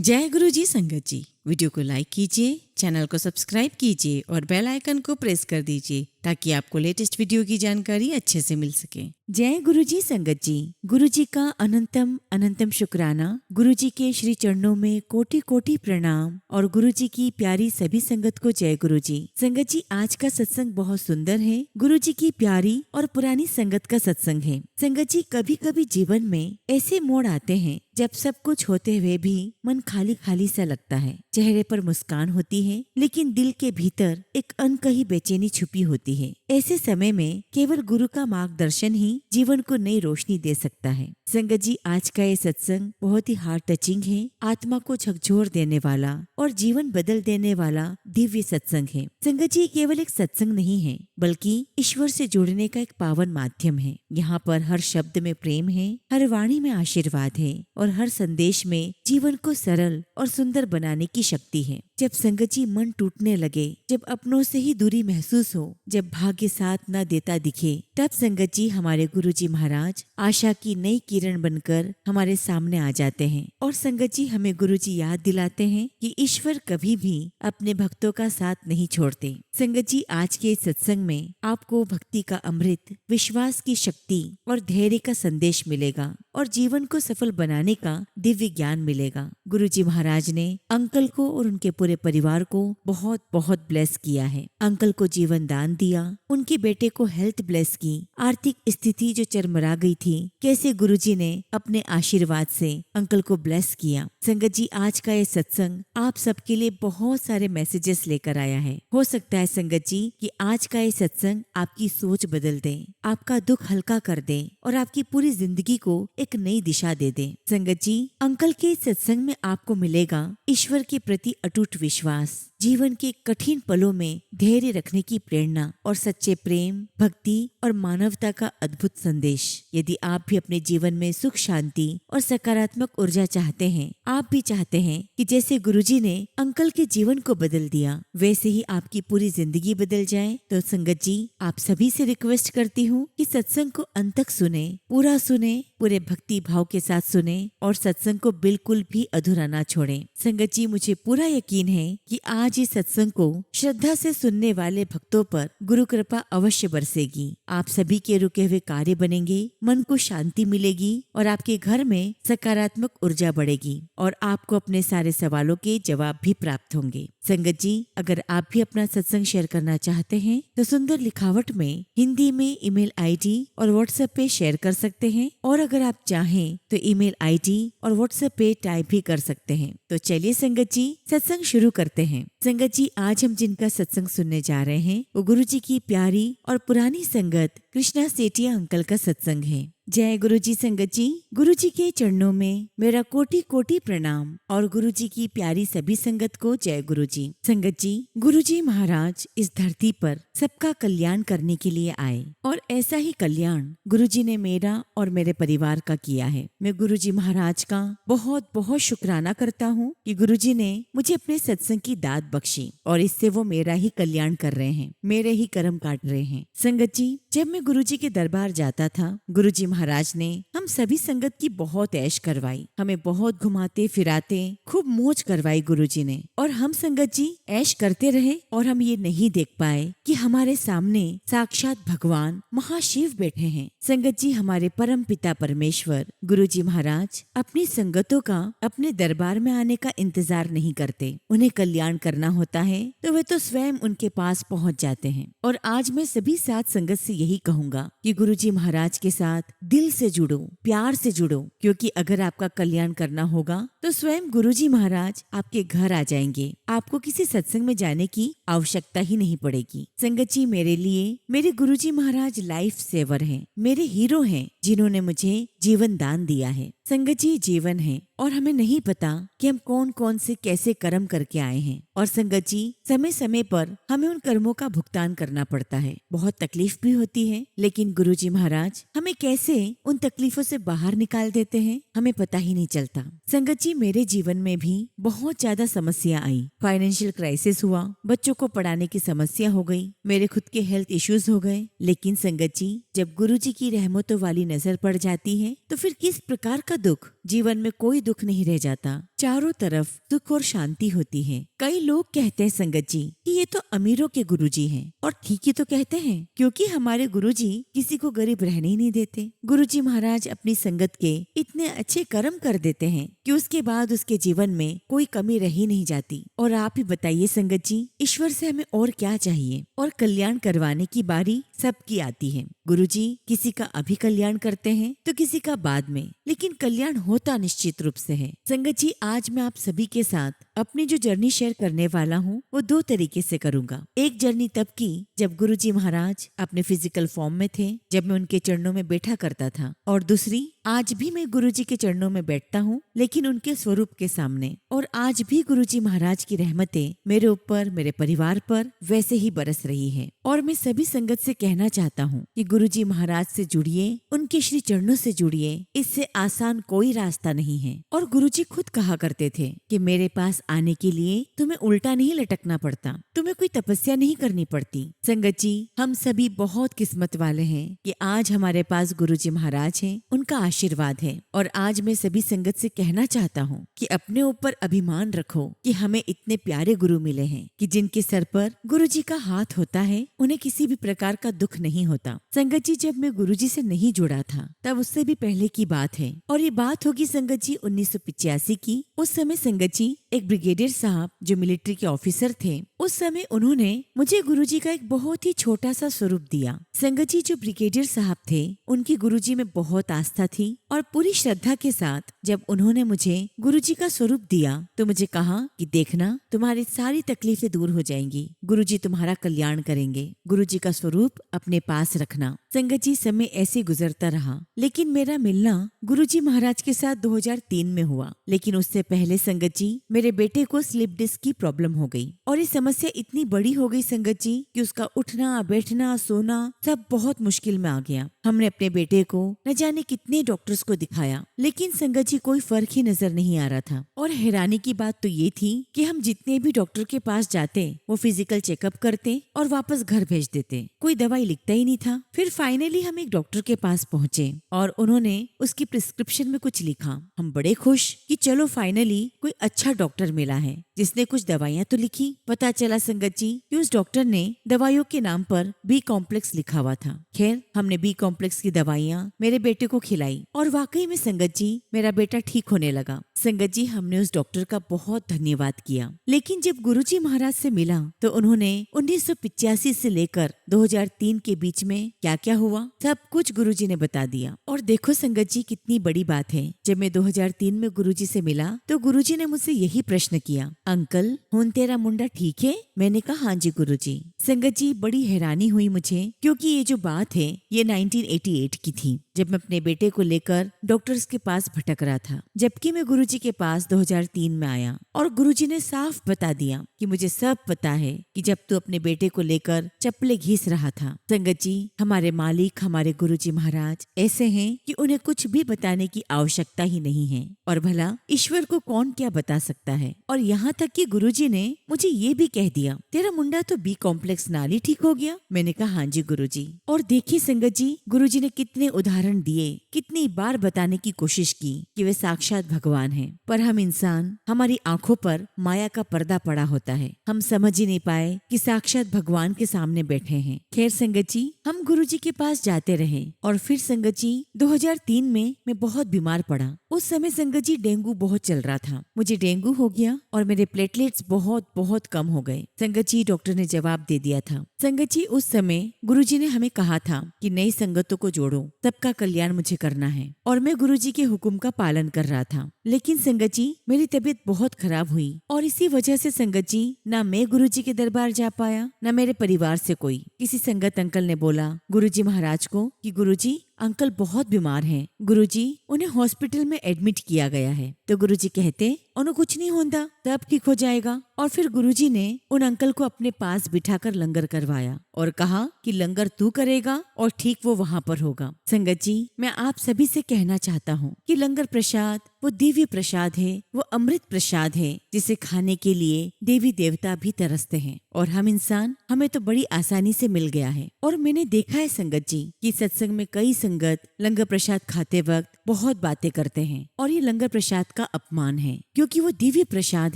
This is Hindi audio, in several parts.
जय गुरु जी संगत जी। वीडियो को लाइक कीजिए, चैनल को सब्सक्राइब कीजिए और बेल आइकन को प्रेस कर दीजिए ताकि आपको लेटेस्ट वीडियो की जानकारी अच्छे से मिल सके। जय गुरु जी संगत जी। गुरु जी का अनंतम अनंतम शुक्राना। गुरु जी के श्री चरणों में कोटि कोटि प्रणाम और गुरु जी की प्यारी सभी संगत को जय गुरु जी। संगत जी, आज का सत्संग बहुत सुंदर है। गुरु जी की प्यारी और पुरानी संगत का सत्संग है। संगत जी, कभी कभी जीवन में ऐसे मोड़ आते हैं जब सब कुछ होते हुए भी मन खाली खाली सा लगता है। चेहरे पर मुस्कान होती है लेकिन दिल के भीतर एक अनकही बेचैनी छुपी होती है। ऐसे समय में केवल गुरु का मार्गदर्शन ही जीवन को नई रोशनी दे सकता है। संगत जी, आज का ये सत्संग बहुत ही हार्ट टचिंग है, आत्मा को झकझोर देने वाला और जीवन बदल देने वाला दिव्य सत्संग है। संगत जी, केवल एक सत्संग नहीं है बल्कि ईश्वर से जुड़ने का एक पावन माध्यम है। यहाँ पर हर शब्द में प्रेम है, हर वाणी में आशीर्वाद है और हर संदेश में जीवन को सरल और सुंदर बनाने की शक्ति है। जब संगत जी मन टूटने लगे, जब अपनों से ही दूरी महसूस हो, जब भाग्य साथ न देता दिखे, तब संगत जी हमारे गुरु जी महाराज आशा की नई किरण बनकर हमारे सामने आ जाते हैं। और संगत जी, हमें गुरु जी याद दिलाते हैं कि ईश्वर कभी भी अपने भक्तों का साथ नहीं छोड़ते। संगत जी, आज के इस सत्संग में आपको भक्ति का अमृत, विश्वास की शक्ति और धैर्य का संदेश मिलेगा और जीवन को सफल बनाने का दिव्य ज्ञान मिलेगा। गुरु जी महाराज ने अंकल को और उनके पूरे परिवार को बहुत बहुत ब्लेस किया है। अंकल को जीवन दान दिया, उनके बेटे को हेल्थ ब्लेस की, आर्थिक स्थिति जो चरमरा गई थी, कैसे गुरुजी ने अपने आशीर्वाद से अंकल को ब्लेस किया। संगत जी, आज का ये सत्संग आप सबके लिए बहुत सारे मैसेजेस लेकर आया है। हो सकता है संगत जी कि आज का ये सत्संग आपकी सोच बदल दे, आपका दुख हल्का कर दे और आपकी पूरी जिंदगी को एक नई दिशा दे दे। संगत जी, अंकल के इस सत्संग में आपको मिलेगा ईश्वर के प्रति अटूट विश्वास, जीवन के कठिन पलों में धैर्य रखने की प्रेरणा और सच्चे प्रेम, भक्ति और मानवता का अद्भुत संदेश। यदि आप भी अपने जीवन में सुख, शांति और सकारात्मक ऊर्जा चाहते हैं, आप भी चाहते हैं कि जैसे गुरुजी ने अंकल के जीवन को बदल दिया वैसे ही आपकी पूरी जिंदगी बदल जाए, तो संगत जी आप सभी से रिक्वेस्ट करती हूँ कि सत्संग को अंत तक सुने, पूरा सुने, पूरे भक्ति भाव के साथ सुने और सत्संग को बिल्कुल भी अधूरा ना छोड़ें। संगत जी, मुझे पूरा यकीन है कि आज इस सत्संग को श्रद्धा से सुनने वाले भक्तों पर गुरु कृपा अवश्य बरसेगी। आप सभी के रुके हुए कार्य बनेंगे, मन को शांति मिलेगी और आपके घर में सकारात्मक ऊर्जा बढ़ेगी और आपको अपने सारे सवालों के जवाब भी प्राप्त होंगे। संगत जी, अगर आप भी अपना सत्संग शेयर करना चाहते हैं तो सुंदर लिखावट में हिंदी में ईमेल आईडी और व्हाट्सएप पे शेयर कर सकते हैं और अगर आप चाहें तो ईमेल आईडी और व्हाट्सएप पे टाइप भी कर सकते हैं। तो चलिए संगत जी, सत्संग शुरू करते हैं। संगत जी, आज हम जिनका सत्संग सुनने जा रहे हैं वो गुरु जी की प्यारी और पुरानी संगत कृष्णा सेठिया अंकल का सत्संग है। जय गुरु जी संगत जी। गुरु जी के चरणों में मेरा कोटि कोटि प्रणाम और गुरु जी की प्यारी सभी संगत को जय गुरु जी। संगत जी, गुरु जी महाराज इस धरती पर सबका कल्याण करने के लिए आए और ऐसा ही कल्याण गुरु जी ने मेरा और मेरे परिवार का किया है। मैं गुरु जी महाराज का बहुत बहुत शुक्राना करता हूँ कि गुरु जी ने मुझे अपने सत्संग की दात बख्शी और इससे वो मेरा ही कल्याण कर रहे हैं, मेरे ही कर्म काट रहे हैं। संगत जी, जब मैं गुरु जी के दरबार जाता था, गुरु जी महाराज ने हम सभी संगत की बहुत ऐश करवाई, हमें बहुत घुमाते फिराते खूब मौज करवाई गुरु जी ने और हम संगत जी ऐश करते रहे और हम ये नहीं देख पाए कि हमारे सामने साक्षात भगवान महाशिव बैठे हैं। संगत जी, हमारे परम पिता परमेश्वर गुरु जी महाराज अपनी संगतों का अपने दरबार में आने का इंतजार नहीं करते। उन्हें कल्याण करना होता है तो वे तो स्वयं उनके पास पहुंच जाते हैं। और आज मैं सभी साथ संगत से यही कहूंगा कि गुरु जी महाराज के साथ दिल से जुड़ो, प्यार से जुड़ो, क्योंकि अगर आपका कल्याण करना होगा तो स्वयं गुरु जी महाराज आपके घर आ जाएंगे। आपको किसी सत्संग में जाने की आवश्यकता ही नहीं पड़ेगी। संगत जी, मेरे लिए मेरे गुरु जी महाराज लाइफ सेवर हैं, मेरे हीरो हैं, जिन्होंने मुझे जीवन दान दिया है। संगत जी, जीवन है और हमें नहीं पता कि हम कौन कौन से कैसे कर्म करके आए हैं और संगत जी समय समय पर हमें उन कर्मों का भुगतान करना पड़ता है। बहुत तकलीफ भी होती है, लेकिन गुरु जी महाराज हमें कैसे उन तकलीफों से बाहर निकाल देते हैं हमें पता ही नहीं चलता। संगत जी, मेरे जीवन में भी बहुत ज्यादा समस्या आई, फाइनेंशियल क्राइसिस हुआ, बच्चों को पढ़ाने की समस्या हो गई, मेरे खुद के हेल्थ इश्यूज हो गए। लेकिन संगत जी, जब गुरु जी की रहमतों वाली नजर पड़ जाती है तो फिर किस प्रकार का दुख, जीवन में कोई दुख नहीं रह जाता, चारों तरफ सुख और शांति होती है। कई लोग कहते हैं संगत जी कि ये तो अमीरों के गुरुजी हैं, और ठीक ही तो कहते हैं, क्योंकि हमारे गुरुजी किसी को गरीब रहने ही नहीं देते। गुरुजी महाराज अपनी संगत के इतने अच्छे कर्म कर देते हैं कि उसके बाद उसके जीवन में कोई कमी रह ही नहीं जाती। और आप ही बताइए संगत जी, ईश्वर से हमें और क्या चाहिए। और कल्याण करवाने की बारी सबकी आती है। गुरुजी किसी का अभी कल्याण करते हैं तो किसी का बाद में, लेकिन कल्याण होता निश्चित रूप से है। संगत जी, आज मैं आप सभी के साथ अपनी जो जर्नी शेयर करने वाला हूँ वो दो तरीके से करूंगा। एक जर्नी तब की जब गुरुजी महाराज अपने फिजिकल फॉर्म में थे, जब मैं उनके चरणों में बैठा करता था, और दूसरी आज भी मैं गुरुजी के चरणों में बैठता हूँ, लेकिन उनके स्वरूप के सामने। और आज भी गुरुजी महाराज की रहमतें मेरे ऊपर, मेरे परिवार पर वैसे ही बरस रही है। और मैं सभी संगत से कहना चाहता हूँ कि गुरुजी महाराज से जुड़िए, उनके श्री चरणों से जुड़िए, इससे आसान कोई रास्ता नहीं है। और गुरुजी खुद कहा करते थे कि मेरे पास आने के लिए तुम्हें उल्टा नहीं लटकना पड़ता, तुम्हें कोई तपस्या नहीं करनी पड़ती। संगत जी, हम सभी बहुत किस्मत वाले हैं कि आज हमारे पास गुरुजी महाराज हैं, उनका आशीर्वाद है। और आज मैं सभी संगत से कहना चाहता हूँ कि अपने ऊपर अभिमान रखो कि हमें इतने प्यारे गुरु मिले हैं कि जिनके सर पर गुरुजी का हाथ होता है, उन्हें किसी भी प्रकार का दुख नहीं होता। संगत जी, जब मैं गुरुजी से नहीं जुड़ा था तब उससे भी पहले की बात है, और ये बात होगी संगत जी 1985 की। उस समय संगत जी एक ब्रिगेडियर साहब जो मिलिट्री के ऑफिसर थे, उस समय उन्होंने मुझे गुरुजी का एक बहुत ही छोटा सा स्वरूप दिया। संगत जी, जो ब्रिगेडियर साहब थे उनकी गुरुजी में बहुत आस्था थी, और पूरी श्रद्धा के साथ जब उन्होंने मुझे गुरुजी का स्वरूप दिया तो मुझे कहा कि देखना, तुम्हारी सारी तकलीफें दूर हो जाएंगी, गुरुजी तुम्हारा कल्याण करेंगे, गुरुजी का स्वरूप अपने पास रखना। संगत जी, समय ऐसे गुजरता रहा, लेकिन मेरा मिलना गुरुजी महाराज के साथ 2003 में हुआ। लेकिन उससे पहले संगत जी, मेरे बेटे को स्लिप डिस्क की प्रॉब्लम हो गई, और ये समस्या इतनी बड़ी हो गई संगत जी कि उसका उठना, बैठना, सोना सब बहुत मुश्किल में आ गया। हमने अपने बेटे को न जाने कितने डॉक्टर्स को दिखाया, लेकिन संगत जी कोई फर्क ही नजर नहीं आ रहा था। और हैरानी की बात तो ये थी कि हम जितने भी डॉक्टर के पास जाते वो फिजिकल चेकअप करते और वापस घर भेज देते, कोई दवाई लिखता ही नहीं था। फिर फाइनली हम एक डॉक्टर के पास पहुंचे और उन्होंने उसकी प्रिस्क्रिप्शन में कुछ लिखा। हम बड़े खुश कि चलो फाइनली कोई अच्छा डॉक्टर मिला है जिसने कुछ दवाइयाँ तो लिखी। पता चला संगत जी कि उस डॉक्टर ने दवाइयों के नाम पर बी कॉम्प्लेक्स लिखा हुआ था। खैर, हमने बी कॉम्प्लेक्स की दवाइयाँ मेरे बेटे को खिलाई, और वाकई में संगत जी मेरा बेटा ठीक होने लगा। संगत जी, हमने उस डॉक्टर का बहुत धन्यवाद किया। लेकिन जब गुरुजी महाराज से मिला तो उन्होंने 1985 से लेकर 2003 के बीच में क्या क्या हुआ सब कुछ गुरुजी ने बता दिया। और देखो संगत जी, कितनी बड़ी बात है, जब मैं 2003 में गुरुजी से मिला तो गुरुजी ने मुझसे यही प्रश्न किया, अंकल हुन तेरा मुंडा ठीक है? मैंने कहा हाँ जी गुरुजी। संगत जी, बड़ी हैरानी हुई मुझे, क्योंकि ये जो बात है ये 1988 की थी, जब मैं अपने बेटे को लेकर डॉक्टर्स के पास भटक रहा था। जबकि मैं गुरुजी के पास 2003 में आया और गुरुजी ने साफ बता दिया कि मुझे सब पता है कि जब तू अपने बेटे को लेकर चप्पलें घिस रहा था। संगत जी, हमारे मालिक, हमारे गुरुजी महाराज ऐसे हैं कि उन्हें कुछ भी बताने की आवश्यकता ही नहीं है, और भला ईश्वर को कौन क्या बता सकता है। और यहाँ तक कि गुरुजी ने मुझे ये भी कह दिया, तेरा मुंडा तो बी कॉम्प्लेक्स नाल ही ठीक हो गया। मैंने कहा हाँ जी गुरुजी। और देखिए संगत जी, गुरुजी ने कितने उदाहरण दिए, कितनी बार बताने की कोशिश की कि वे साक्षात भगवान हैं, पर हम इंसान, हमारी आंखों पर माया का पर्दा पड़ा होता है, हम समझ ही नहीं पाए कि साक्षात भगवान के सामने बैठे हैं। खैर संगत जी, हम गुरुजी के पास जाते रहे, और फिर संगत जी 2003 में मैं बहुत बीमार पड़ा। उस समय संगत जी डेंगू बहुत चल रहा था, मुझे डेंगू हो गया और मेरे प्लेटलेट्स बहुत बहुत कम हो गए। संगत जी, डॉक्टर ने जवाब दे दिया था। संगत जी, उस समय गुरुजी ने हमें कहा था कि नई संगतों को जोड़ो, सबका कल्याण मुझे करना है, और मैं गुरुजी के हुक्म का पालन कर रहा था। लेकिन संगत जी, मेरी तबीयत बहुत खराब हुई, और इसी वजह से संगत जी ना मैं गुरुजी के दरबार जा पाया, ना मेरे परिवार से कोई। किसी संगत अंकल ने बोला गुरुजी महाराज को कि गुरुजी अंकल बहुत बीमार हैं, गुरुजी उन्हें हॉस्पिटल में एडमिट किया गया है। तो गुरुजी कहते उन्हें कुछ नहीं होता, सब ठीक हो जाएगा। और फिर गुरुजी ने उन अंकल को अपने पास बिठाकर लंगर करवाया और कहा कि लंगर तू करेगा और ठीक वो वहाँ पर होगा। संगत जी, मैं आप सभी से कहना चाहता हूँ कि लंगर प्रसाद वो दिव्य प्रसाद है, वो अमृत प्रसाद है जिसे खाने के लिए देवी देवता भी तरसते हैं। और हम इंसान, हमें तो बड़ी आसानी से मिल गया है। और मैंने देखा है संगत जी कि सत्संग में कई संगत लंगर प्रसाद खाते वक्त बहुत बातें करते हैं, और ये लंगर प्रसाद का अपमान है, क्योंकि वो दिव्य प्रसाद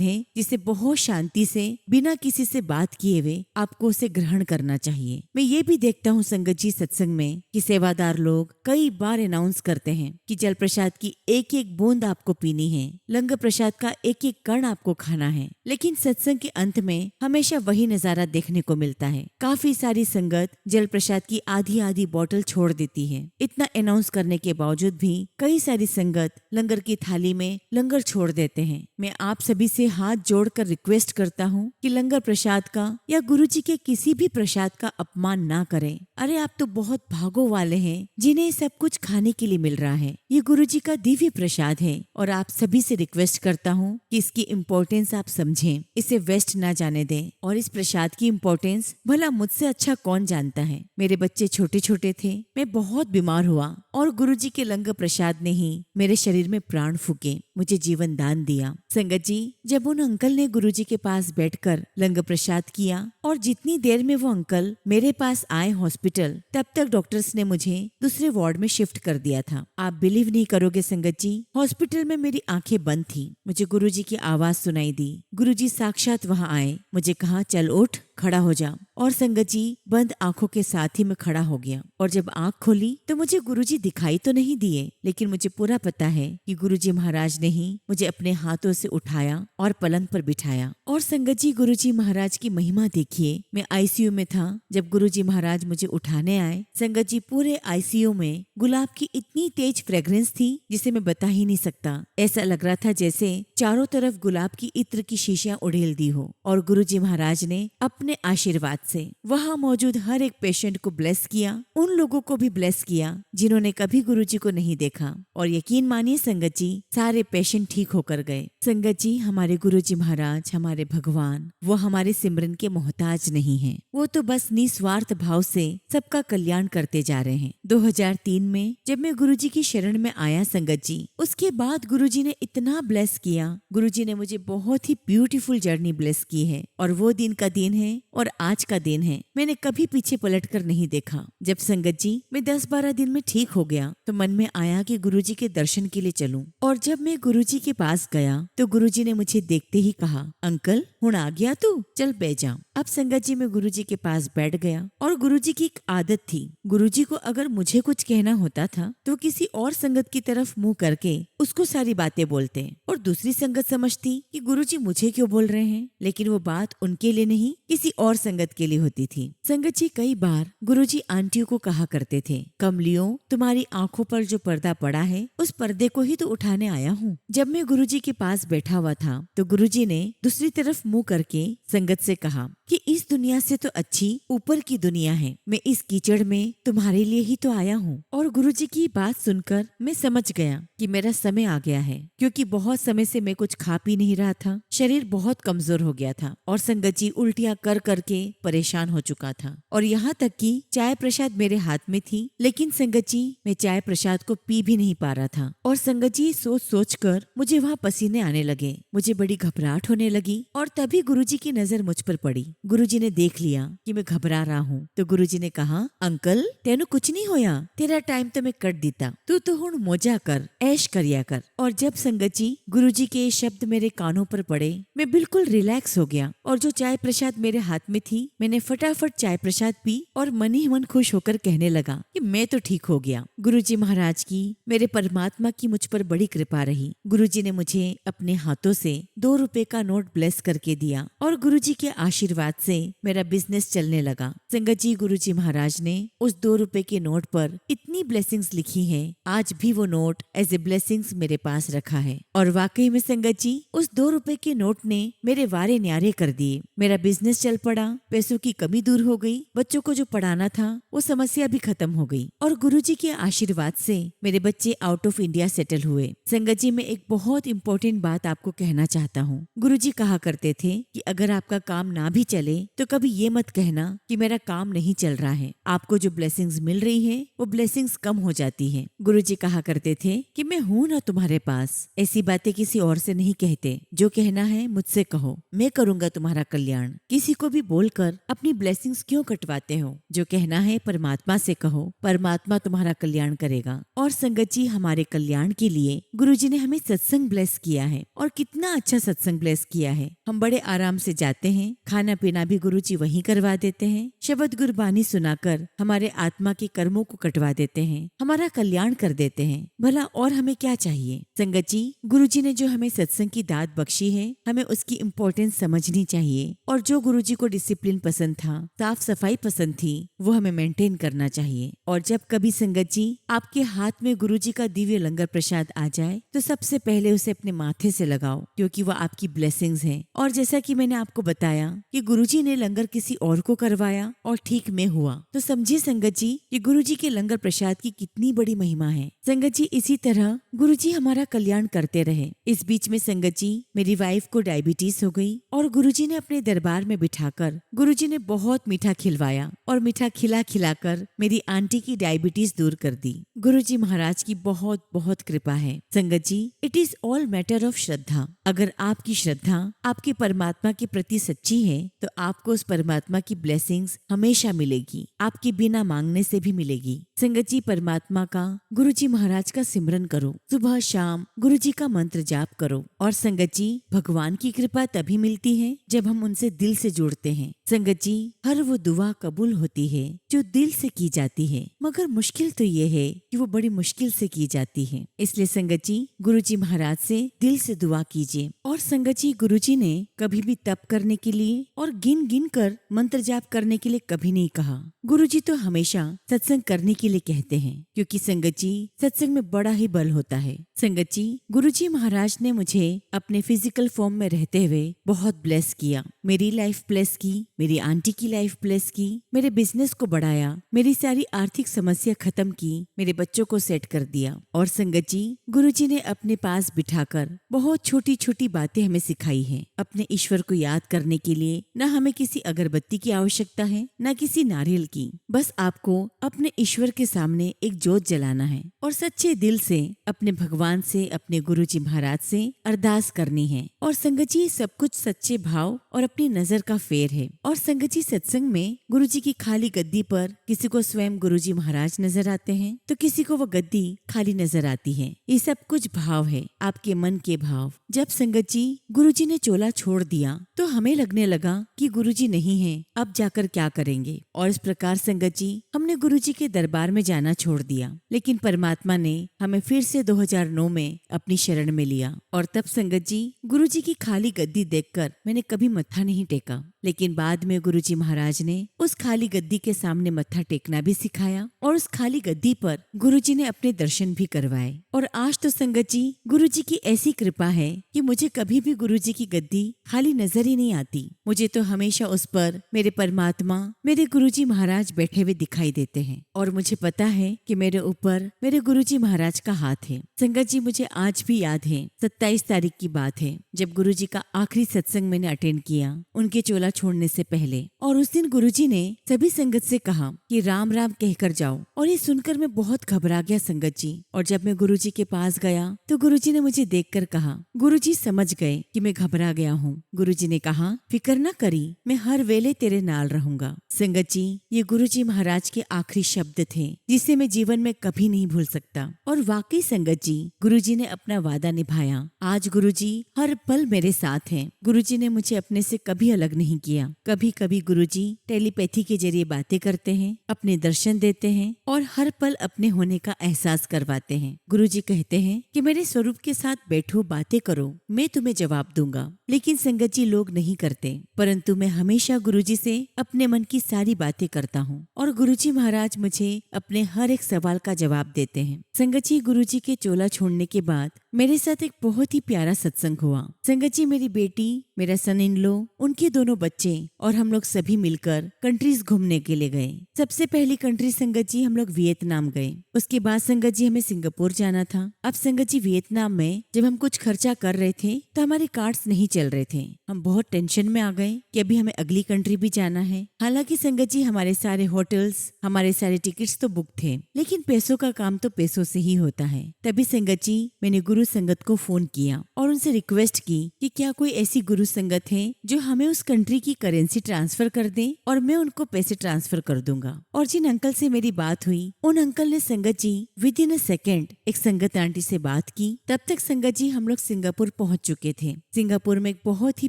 है जिसे बहुत शांति से बिना किसी से बात किए हुए आपको उसे ग्रहण करना चाहिए। मैं ये भी देखता हूँ संगत जी सत्संग में कि सेवादार लोग कई बार अनाउंस करते हैं कि जल प्रसाद की एक एक बूंद आपको पीनी है, लंगर प्रसाद का एक एक कण आपको खाना है, लेकिन सत्संग के अंत में हमेशा वही नजारा देखने को मिलता है। काफी सारी संगत जल प्रसाद की आधी आधी बोतल छोड़ देती है। इतना अनाउंस करने के बावजूद भी कई सारी संगत लंगर की थाली में लंगर छोड़ देते हैं। मैं आप सभी से हाथ जोड़कर रिक्वेस्ट करता हूँ कि लंगर प्रसाद का या गुरुजी के किसी भी प्रसाद का अपमान ना करें। अरे आप तो बहुत भागों वाले हैं जिन्हें सब कुछ खाने के लिए मिल रहा है। ये गुरुजी का दिव्य प्रसाद है और आप सभी से रिक्वेस्ट करता हूँ कि इसकी इम्पोर्टेंस आप समझें, इसे वेस्ट ना जाने दें। और इस प्रसाद की इम्पोर्टेंस भला मुझसे अच्छा कौन जानता है। मेरे बच्चे छोटे छोटे थे, मैं बहुत बीमार हुआ और गुरुजी के लंगर प्रसाद ने ही मेरे शरीर में प्राण फूके, मुझे जीवन दान दिया। संगत जी, जब उन अंकल ने गुरुजी के पास बैठकर लंगर प्रसाद किया और जितनी देर में वो अंकल मेरे पास आए हॉस्पिटल, तब तक डॉक्टर्स ने मुझे दूसरे वार्ड में शिफ्ट कर दिया था। आप बिलीव नहीं करोगे संगत जी, हॉस्पिटल में मेरी आंखें बंद थी, मुझे गुरुजी की आवाज सुनाई दी। गुरुजी साक्षात वहां आए, मुझे कहा चल उठ, खड़ा हो जा। और संगत जी, बंद आंखों के साथ ही मैं खड़ा हो गया। और जब आंख खोली तो मुझे गुरुजी दिखाई तो नहीं दिए, लेकिन मुझे पूरा पता है कि गुरुजी महाराज ने ही मुझे अपने हाथों से उठाया और पलंग पर बिठाया। और संगत जी, गुरुजी महाराज की महिमा देखिए। मैं आईसीयू में था जब गुरुजी महाराज मुझे उठाने आए। संगत जी, पूरे आईसीयू में गुलाब की इतनी तेज फ्रेग्रेंस थी जिसे मैं बता ही नहीं सकता। ऐसा लग रहा था जैसे चारों तरफ गुलाब की इत्र की शीशियां उड़ेल दी हो। और गुरुजी महाराज ने अपने आशीर्वाद से वहां मौजूद हर एक पेशेंट को ब्लेस किया, उन लोगों को भी ब्लेस किया जिन्होंने कभी गुरुजी को नहीं देखा। और यकीन मानिए संगत जी, सारे पेशेंट ठीक होकर गए। संगत जी, हमारे गुरुजी महाराज, हमारे भगवान, वो हमारे सिमरन के मोहताज नहीं हैं। वो तो बस निस्वार्थ भाव से सबका कल्याण करते जा रहे हैं। 2003 में जब मैं गुरुजी की शरण में आया संगत जी, उसके बाद गुरुजी ने इतना ब्लेस किया। गुरुजी ने मुझे बहुत ही ब्यूटीफुल जर्नी ब्लेस की है। और वो दिन का दिन है और आज का दिन है, मैंने कभी पीछे पलट कर नहीं देखा। जब संगत जी मैं 10-12 दिन में ठीक हो गया तो मन में आया कि गुरुजी के दर्शन के लिए चलूं। और जब मैं गुरुजी के पास गया तो गुरुजी ने मुझे देखते ही कहा, अंकल हुण आ गया तू, चल बैठ जा। अब संगत जी मैं गुरुजी के पास बैठ गया। और गुरुजी की एक आदत थी, गुरुजी को अगर मुझे कुछ कहना होता था तो किसी और संगत की तरफ मुंह करके उसको सारी बातें बोलते, और दूसरी संगत समझती कि गुरुजी मुझे क्यों बोल रहे हैं, लेकिन वो बात उनके लिए नहीं, किसी और संगत के लिए होती थी। संगत जी, कई बार गुरुजी आंटियों को कहा करते थे, कमलियों, तुम्हारी आंखों पर जो पर्दा पड़ा है उस पर्दे को ही तो उठाने आया हूँ। जब मैं गुरुजी के पास बैठा हुआ था तो गुरुजी ने दूसरी तरफ मुंह करके संगत से कहा कि इस दुनिया से तो अच्छी ऊपर की दुनिया है, मैं इस कीचड़ में तुम्हारे लिए ही तो आया हूँ। और गुरुजी की बात सुनकर मैं समझ गया कि मेरा समय आ गया है, क्योंकि बहुत समय से मैं कुछ खा पी नहीं रहा था, शरीर बहुत कमजोर हो गया था और संगत जी उल्टियां कर करके परेशान हो चुका था। और यहाँ तक कि चाय प्रसाद मेरे हाथ में थी, लेकिन संगत जी मैं चाय प्रसाद को पी भी नहीं पा रहा था। और संगत जी सोच सोच कर मुझे वहाँ पसीने आने लगे, मुझे बड़ी घबराहट होने लगी। और तभी गुरुजी की नजर मुझ पर पड़ी। गुरुजी ने देख लिया कि मैं घबरा रहा हूँ तो गुरुजी ने कहा, अंकल तेनू कुछ नहीं होया, तेरा टाइम तो मैं कट देता, तू तो हुण मौजा कर, ऐश करिया कर। और जब संगत जी गुरुजी के शब्द मेरे कानों पर पड़े, मैं बिल्कुल रिलैक्स हो गया। और जो चाय प्रसाद मेरे हाथ में थी, मैंने फटाफट चाय प्रसाद पी और मन ही मन खुश होकर कहने लगा कि मैं तो ठीक हो गया। गुरुजी महाराज की, मेरे परमात्मा की मुझ पर बड़ी कृपा रही। गुरुजी ने मुझे अपने हाथों से 2 रुपए का नोट ब्लेस करके दिया और गुरुजी के आशीर्वाद से मेरा बिजनेस चलने लगा। संगत जी, गुरुजी महाराज ने उस 2 रुपए के नोट पर इतनी ब्लेसिंग्स लिखी हैं, आज भी वो नोट एज ए ब्लेसिंग्स मेरे पास रखा है। और वाकई में संगत जी, उस 2 रुपए के नोट ने मेरे वारे न्यारे कर दिए। मेरा बिजनेस चल पड़ा, पैसों की कमी दूर हो गई, बच्चों को जो पढ़ाना था वो समस्या भी खत्म हो गई। और गुरुजी के आशीर्वाद से मेरे बच्चे आउट ऑफ इंडिया सेटल हुए। संगत जी, मैं एक बहुत इंपॉर्टेंट बात आपको कहना चाहता हूँ। गुरुजी कहा करते थे कि अगर आपका काम ना भी चले चले तो कभी ये मत कहना कि मेरा काम नहीं चल रहा है। आपको जो ब्लेसिंग्स मिल रही है वो ब्लेसिंग्स कम हो जाती है। गुरुजी कहा करते थे कि मैं हूँ ना तुम्हारे पास। ऐसी बातें किसी और से नहीं कहते। जो कहना है मुझसे कहो, मैं करूँगा तुम्हारा कल्याण। किसी को भी बोलकर अपनी ब्लेसिंग्स क्यों कटवाते हो? जो कहना है परमात्मा से कहो, परमात्मा तुम्हारा कल्याण करेगा। और संगत जी, हमारे कल्याण के लिए गुरुजी ने हमें सत्संग ब्लेस किया है, और कितना अच्छा सत्संग ब्लेस किया है। हम बड़े आराम से जाते हैं, खाना पीना भी गुरुजी वहीं करवा देते हैं, शब्द गुरबानी सुनाकर हमारे आत्मा के कर्मों को कटवा देते हैं, हमारा कल्याण कर देते हैं। भला और हमें क्या चाहिए? संगत जी, गुरुजी ने जो हमें सत्संग की दात बख्शी है, हमें उसकी इम्पोर्टेंस समझनी चाहिए। और जो गुरुजी को डिसिप्लिन पसंद था, साफ सफाई पसंद थी, वो हमें मेंटेन करना चाहिए। और जब कभी संगत जी आपके हाथ में गुरुजी का दिव्य लंगर प्रसाद आ जाए तो सबसे पहले उसे अपने माथे से लगाओ, क्योंकि वो आपकी ब्लेसिंग्स हैं। और जैसा कि मैंने आपको बताया कि गुरुजी ने लंगर किसी और को करवाया और ठीक में हुआ, तो समझिए संगत जी कि गुरुजी के लंगर प्रसाद की कितनी बड़ी महिमा है। संगत जी, इसी तरह गुरुजी हमारा कल्याण करते रहे। इस बीच में संगत जी, मेरी वाइफ को डायबिटीज हो गई और गुरुजी ने अपने दरबार में बिठाकर गुरुजी ने बहुत मीठा खिलवाया और मीठा खिला खिलाकर मेरी आंटी की डायबिटीज दूर कर दी। गुरुजी महाराज की बहुत बहुत कृपा है। संगत जी, it is all matter of श्रद्धा। अगर आपकी श्रद्धा आपके परमात्मा के प्रति सच्ची है तो आपको उस परमात्मा की ब्लेसिंग्स हमेशा मिलेगी, आपके बिना मांगने से भी मिलेगी। संगत जी, परमात्मा का, गुरुजी महाराज का सिमरन करो, सुबह शाम गुरुजी का मंत्र जाप करो। और संगत जी, भगवान की कृपा तभी मिलती है जब हम उनसे दिल से जुड़ते हैं। संगत जी, हर वो दुआ कबूल होती है जो दिल से की जाती है, मगर मुश्किल तो ये है कि वो बड़ी मुश्किल से की जाती है। इसलिए संगत जी, गुरुजी महाराज से दिल से दुआ कीजिए। और संगत जी, गुरुजी ने कभी भी तप करने के लिए और गिन गिन कर मंत्र जाप करने के लिए कभी नहीं कहा। गुरुजी तो हमेशा सत्संग करने के लिए कहते हैं, क्योंकि संगत जी, सत्संग में बड़ा ही बल होता है। संगत जी, गुरुजी महाराज ने मुझे अपने फिजिकल फॉर्म में रहते हुए बहुत ब्लेस किया। मेरी लाइफ ब्लेस की, मेरी आंटी की लाइफ ब्लेस की, मेरे बिजनेस को बढ़ाया, मेरी सारी आर्थिक समस्या खत्म की, मेरे बच्चों को सेट कर दिया। और संगत जी, गुरुजी ने अपने पास बिठाकर बहुत छोटी छोटी बातें हमें सिखाई हैं। अपने ईश्वर को याद करने के लिए न हमें किसी अगरबत्ती की आवश्यकता है, न किसी नारियल की। बस आपको अपने ईश्वर के सामने एक जोत जलाना है और सच्चे दिल से अपने भगवान से, अपने गुरुजी महाराज से अरदास करनी है। और संगत जी, सब कुछ सच्चे भाव और अपनी नजर का फेर है। और संगत जी, सत्संग में गुरुजी की खाली गद्दी पर किसी को स्वयं गुरुजी महाराज नजर आते हैं तो किसी को वो गद्दी खाली नजर आती है। ये सब कुछ भाव है, आपके मन के भाव। जब संगत जी गुरुजी ने चोला छोड़ दिया तो हमें लगने लगा कि गुरुजी नहीं है, अब जाकर क्या करेंगे। और इस प्रकार संगत जी, हमने गुरुजी के दरबार में जाना छोड़ दिया। लेकिन परमात्मा ने हमें फिर से 2009 में अपनी शरण में लिया। और तब संगत जी, गुरुजी की खाली गद्दी देखकर मैंने कभी मत्था नहीं टेका। लेकिन बाद में गुरुजी महाराज ने उस खाली गद्दी के सामने मत्था टेकना भी सिखाया और उस खाली गद्दी पर गुरुजी ने अपने दर्शन भी करवाए। और आज तो संगत जी, गुरुजी की ऐसी कृपा है कि मुझे कभी भी गुरुजी की गद्दी खाली नजर ही नहीं आती। मुझे तो हमेशा उस पर मेरे परमात्मा, मेरे गुरुजी महाराज बैठे हुए दिखाई देते हैं। और मुझे पता है कि मेरे ऊपर मेरे गुरुजी महाराज का हाथ है। संगत जी, मुझे आज भी याद है, 27 तारीख की बात है, जब गुरुजी का आखिरी सत्संग मैंने अटेंड किया उनके चोला छोड़ने से पहले। और उस दिन गुरुजी ने सभी संगत से कहा कि राम राम कहकर जाओ। और ये सुनकर मैं बहुत घबरा गया संगत जी। और जब मैं गुरुजी के पास गया तो गुरुजी ने मुझे देखकर कहा, गुरुजी समझ गए कि मैं घबरा गया हूँ। गुरुजी ने कहा, फिक्र न करी, मैं हर वेले तेरे नाल रहूंगा। संगत जी, ये गुरुजी महाराज के आखिरी शब्द थे जिसे मैं जीवन में कभी नहीं भूल सकता। और वाकई संगत जी, गुरुजी ने अपना वादा निभाया। आज गुरुजी हर पल मेरे साथ हैं। गुरुजी ने मुझे अपने से कभी अलग नहीं किया। कभी कभी गुरुजी टेलीपैथी के जरिए बातें करते हैं, अपने दर्शन देते हैं और हर पल अपने होने का एहसास करवाते हैं। गुरुजी कहते हैं कि मेरे स्वरूप के साथ बैठो, बातें करो, मैं तुम्हें जवाब दूंगा। लेकिन संगत जी, लोग नहीं करते, परंतु मैं हमेशा गुरुजी से अपने मन की सारी बातें करता हूँ और गुरुजी महाराज मुझे अपने हर एक सवाल का जवाब देते हैं। संगत जी, गुरुजी के चोला छोड़ने के बाद मेरे साथ एक बहुत ही प्यारा सत्संग हुआ। संगत जी, मेरी बेटी, मेरा सन इन लो, उनके दोनों बच्चे और हम लोग सभी मिलकर कंट्रीज घूमने के लिए गए। सबसे पहली कंट्री संगत जी हम लोग वियतनाम गए। उसके बाद संगत जी हमें सिंगापुर जाना था। अब संगत जी वियतनाम में जब हम कुछ खर्चा कर रहे थे तो हमारे कार्ड्स नहीं चल रहे थे। हम बहुत टेंशन में आ गए कि अभी हमें अगली कंट्री भी जाना है। हालांकि संगत जी हमारे सारे होटल्स, हमारे सारे टिकट्स तो बुक थे, लेकिन पैसों का काम तो पैसों से ही होता है। तभी संगत जी मैंने गुरु संगत को फोन किया और उनसे रिक्वेस्ट की कि क्या कोई ऐसी गुरु संगत है जो हमें उस कंट्री की करेंसी ट्रांसफर कर दे और मैं उनको पैसे ट्रांसफर कर दूंगा। और जिन अंकल से मेरी बात हुई उन अंकल ने संगत जी विद इन अ सेकेंड एक संगत आंटी से बात की। तब तक संगत जी हम लोग सिंगापुर पहुंच चुके थे। सिंगापुर में एक बहुत ही